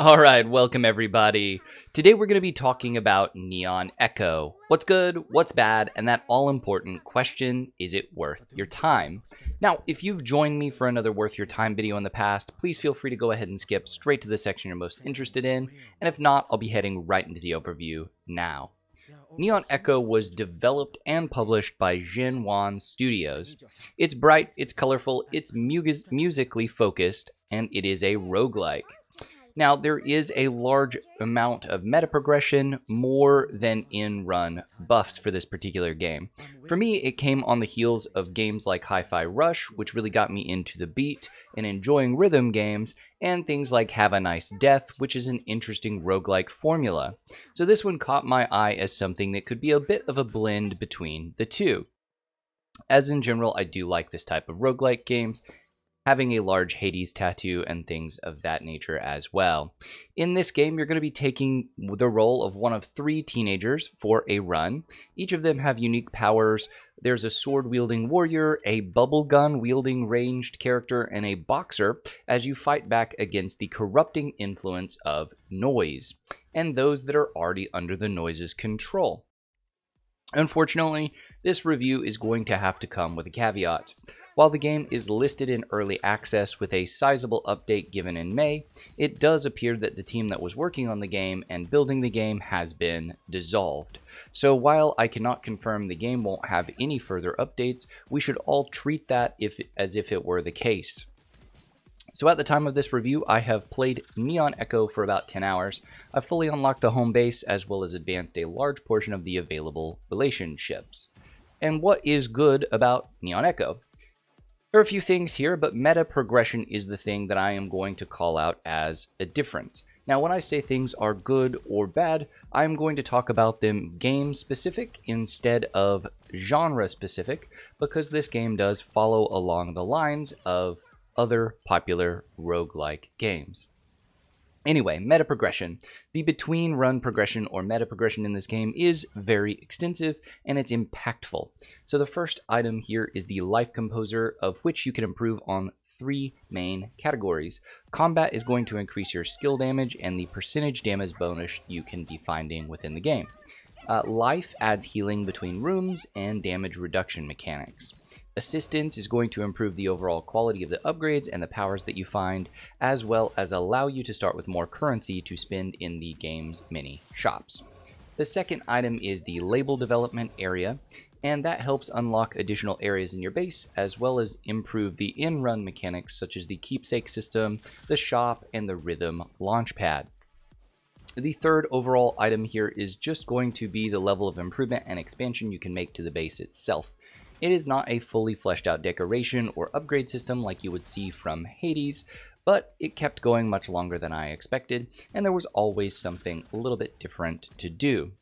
All right, welcome everybody. Today we're going to be talking about Neon Echo. What's good, what's bad, and that all-important question, is it worth your time? Now, if you've joined me for another worth your time video in the past, please feel free to go ahead and skip straight to the section you're most interested in, and if not, I'll be heading right into the overview now. Neon Echo was developed and published by Xinyuan Studios. It's bright, it's colorful, it's musically focused, and it is a roguelike. Now, there is a large amount of meta progression, more than in-run buffs for this particular game. For me, it came on the heels of games like HiFi Rush, which really got me into the beat and enjoying rhythm games, and things like Have a Nice Death, which is an interesting roguelike formula. So this one caught my eye as something that could be a bit of a blend between the two. As in general, I do like this type of roguelike games, having a large Hades tattoo and things of that nature as well. In this game, you're going to be taking the role of one of 3 teenagers for a run. Each of them have unique powers. There's a sword-wielding warrior, a bubble gun-wielding ranged character, and a boxer as you fight back against the corrupting influence of noise, and those that are already under the noise's control. Unfortunately, this review is going to have to come with a caveat. While the game is listed in early access with a sizable update given in May, it does appear that the team that was working on the game and building the game has been dissolved. So while I cannot confirm the game won't have any further updates, we should all treat that as if it were the case. So at the time of this review, I have played Neon Echo for about 10 hours. I've fully unlocked the home base as well as advanced a large portion of the available relationships. And what is good about Neon Echo? There are a few things here, but meta progression is the thing that I am going to call out as a difference. Now, when I say things are good or bad, I'm going to talk about them game-specific instead of genre-specific, because this game does follow along the lines of other popular roguelike games. Anyway, meta progression. The between run progression or meta progression in this game is very extensive and it's impactful. So the first item here is the life composer, of which you can improve on 3 main categories. Combat is going to increase your skill damage and the percentage damage bonus you can be finding within the game. Life adds healing between rooms and damage reduction mechanics. Assistance is going to improve the overall quality of the upgrades and the powers that you find, as well as allow you to start with more currency to spend in the game's many shops. The second item is the label development area, and that helps unlock additional areas in your base, as well as improve the in-run mechanics such as the keepsake system, the shop, and the rhythm launchpad. The third overall item here is just going to be the level of improvement and expansion you can make to the base itself. It is not a fully fleshed out decoration or upgrade system like you would see from Hades, but it kept going much longer than I expected, and there was always something a little bit different to do.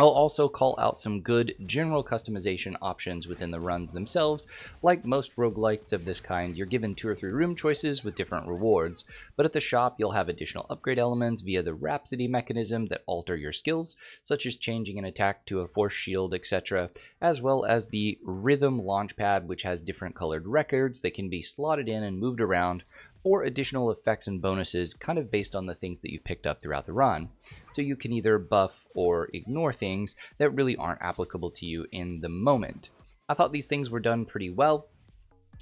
I'll also call out some good general customization options within the runs themselves. Like most roguelikes of this kind, you're given 2 or 3 room choices with different rewards, but at the shop you'll have additional upgrade elements via the Rhapsody mechanism that alter your skills, such as changing an attack to a force shield, etc., as well as the Rhythm Launchpad, which has different colored records that can be slotted in and moved around for additional effects and bonuses kind of based on the things that you picked up throughout the run. So you can either buff or ignore things that really aren't applicable to you in the moment. I thought these things were done pretty well,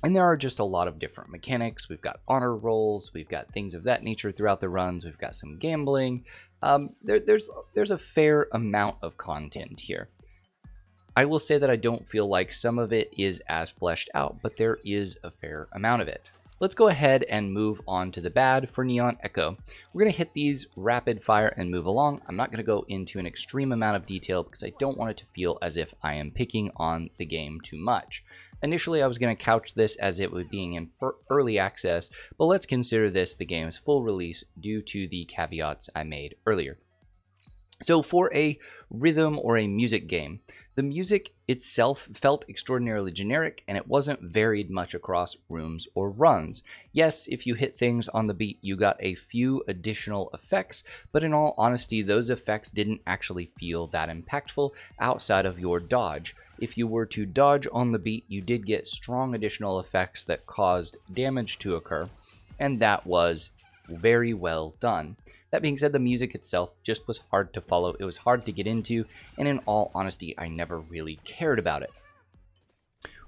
and there are just a lot of different mechanics. We've got honor rolls, we've got things of that nature throughout the runs, we've got some gambling. There's a fair amount of content here. I will say that I don't feel like some of it is as fleshed out, but there is a fair amount of it. Let's go ahead and move on to the bad for Neon Echo. We're going to hit these rapid fire and move along. I'm not going to go into an extreme amount of detail because I don't want it to feel as if I am picking on the game too much. Initially, I was going to couch this as it was being in early access, but let's consider this the game's full release due to the caveats I made earlier. So for a rhythm or a music game, the music itself felt extraordinarily generic and it wasn't varied much across rooms or runs. Yes, if you hit things on the beat, you got a few additional effects, but in all honesty, those effects didn't actually feel that impactful outside of your dodge. If you were to dodge on the beat, you did get strong additional effects that caused damage to occur, and that was very well done. That being said, the music itself just was hard to follow, it was hard to get into, and in all honesty, I never really cared about it.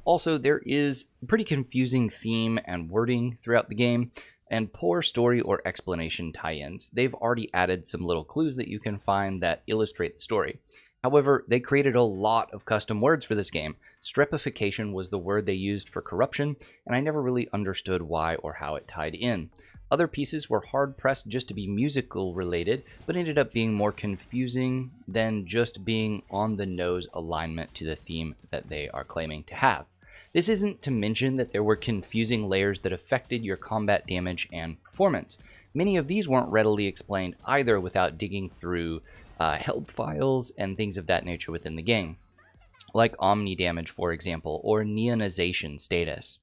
Also, there is pretty confusing theme and wording throughout the game, and poor story or explanation tie-ins. They've already added some little clues that you can find that illustrate the story. However, they created a lot of custom words for this game. Strepification was the word they used for corruption, and I never really understood why or how it tied in. Other pieces were hard-pressed just to be musical related, but ended up being more confusing than just being on the nose alignment to the theme that they are claiming to have. This isn't to mention that there were confusing layers that affected your combat damage and performance. Many of these weren't readily explained either without digging through help files and things of that nature within the game, like omni damage, for example, or neonization status.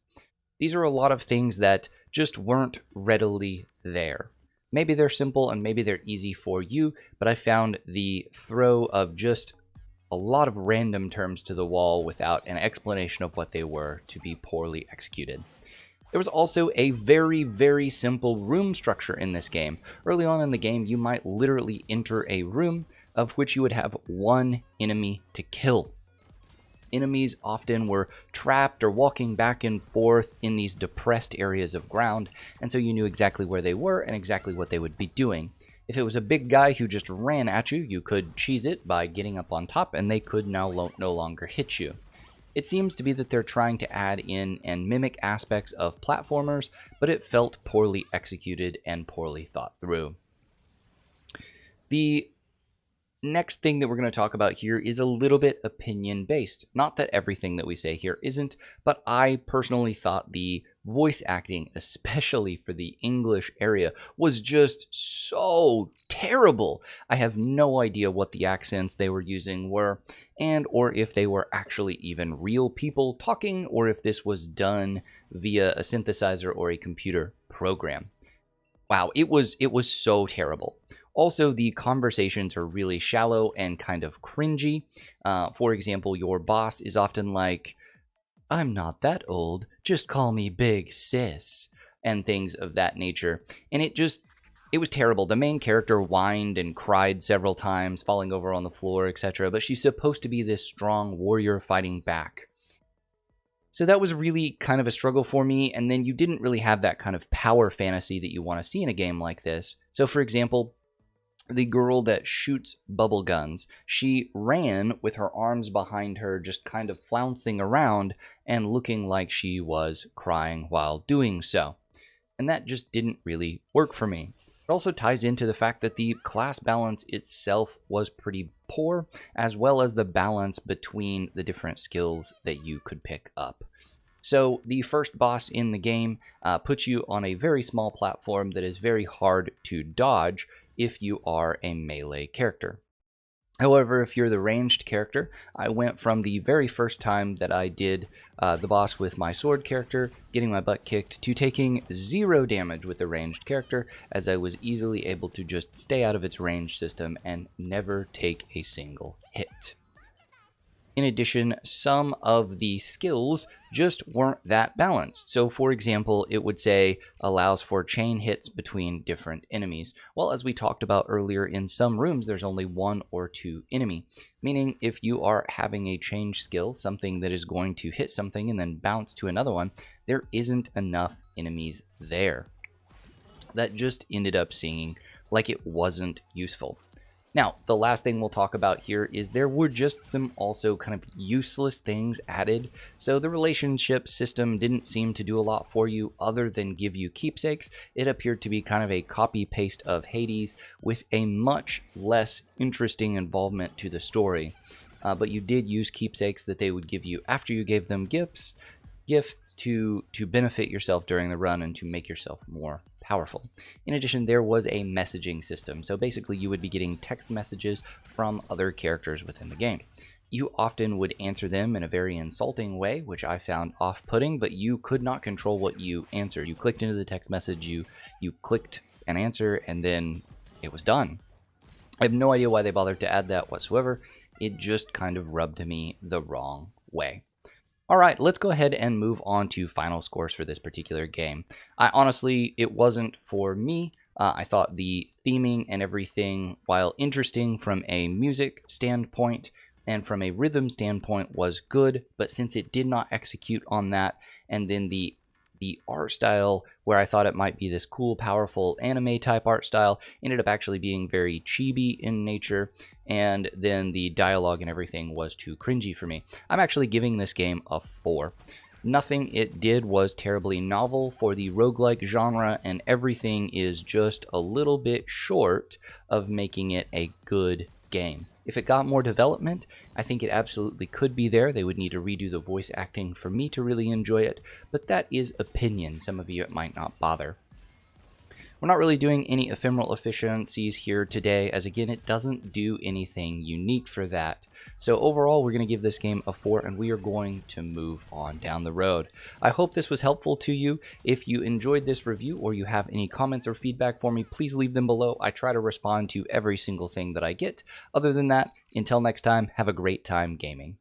These are a lot of things that just weren't readily there. Maybe they're simple and maybe they're easy for you, but I found the throw of just a lot of random terms to the wall without an explanation of what they were to be poorly executed. There was also a very, very simple room structure in this game. Early on in the game, you might literally enter a room of which you would have one enemy to kill. Enemies often were trapped or walking back and forth in these depressed areas of ground, and so you knew exactly where they were and exactly what they would be doing. If it was a big guy who just ran at you, you could cheese it by getting up on top, and they could now no longer hit you. It seems to be that they're trying to add in and mimic aspects of platformers, but it felt poorly executed and poorly thought through. The next thing that we're going to talk about here is a little bit opinion-based. Not that everything that we say here isn't, but I personally thought the voice acting, especially for the English area, was just so terrible. I have no idea what the accents they were using were, and or if they were actually even real people talking, or if this was done via a synthesizer or a computer program. Wow, it was so terrible. Also, the conversations are really shallow and kind of cringy. For example, your boss is often like, "I'm not that old, just call me Big Sis," and things of that nature. And it was terrible. The main character whined and cried several times, falling over on the floor, etc. But she's supposed to be this strong warrior fighting back. So that was really kind of a struggle for me, and then you didn't really have that kind of power fantasy that you want to see in a game like this. So for example, the girl that shoots bubble guns, she ran with her arms behind her, just kind of flouncing around and looking like she was crying while doing so. And that just didn't really work for me. It also ties into the fact that the class balance itself was pretty poor, as well as the balance between the different skills that you could pick up. So the first boss in the game puts you on a very small platform that is very hard to dodge if you are a melee character. However, if you're the ranged character, I went from the very first time that I did the boss with my sword character, getting my butt kicked, to taking 0 damage with the ranged character, as I was easily able to just stay out of its range system and never take a single hit. In addition, some of the skills just weren't that balanced. So for example, it would say allows for chain hits between different enemies. Well, as we talked about earlier, in some rooms there's only 1 or 2 enemy, meaning if you are having a change skill, something that is going to hit something and then bounce to another one, there isn't enough enemies there. That just ended up seeming like it wasn't useful. Now, the last thing we'll talk about here is there were just some also kind of useless things added. So the relationship system didn't seem to do a lot for you other than give you keepsakes. It appeared to be kind of a copy-paste of Hades with a much less interesting involvement to the story. But you did use keepsakes that they would give you after you gave them gifts to benefit yourself during the run and to make yourself more powerful. In addition, there was a messaging system, so basically you would be getting text messages from other characters within the game. You often would answer them in a very insulting way, which I found off-putting, but you could not control what you answered. You clicked into the text message, you clicked an answer, and then it was done. I have no idea why they bothered to add that whatsoever. It just kind of rubbed me the wrong way. All right, let's go ahead and move on to final scores for this particular game. Honestly, it wasn't for me I thought the theming and everything, while interesting from a music standpoint and from a rhythm standpoint, was good, but since it did not execute on that, and then the art style, where I thought it might be this cool, powerful anime type art style, ended up actually being very chibi in nature, and then the dialogue and everything was too cringy for me. I'm actually giving this game a 4. Nothing it did was terribly novel for the roguelike genre, and everything is just a little bit short of making it a good game. If it got more development, I think it absolutely could be there. They would need to redo the voice acting for me to really enjoy it, but that is opinion. Some of you it might not bother. We're not really doing any ephemeral efficiencies here today, as again, it doesn't do anything unique for that. So overall, we're going to give this game a 4, and we are going to move on down the road. I hope this was helpful to you. If you enjoyed this review or you have any comments or feedback for me, please leave them below. I try to respond to every single thing that I get. Other than that, until next time, have a great time gaming.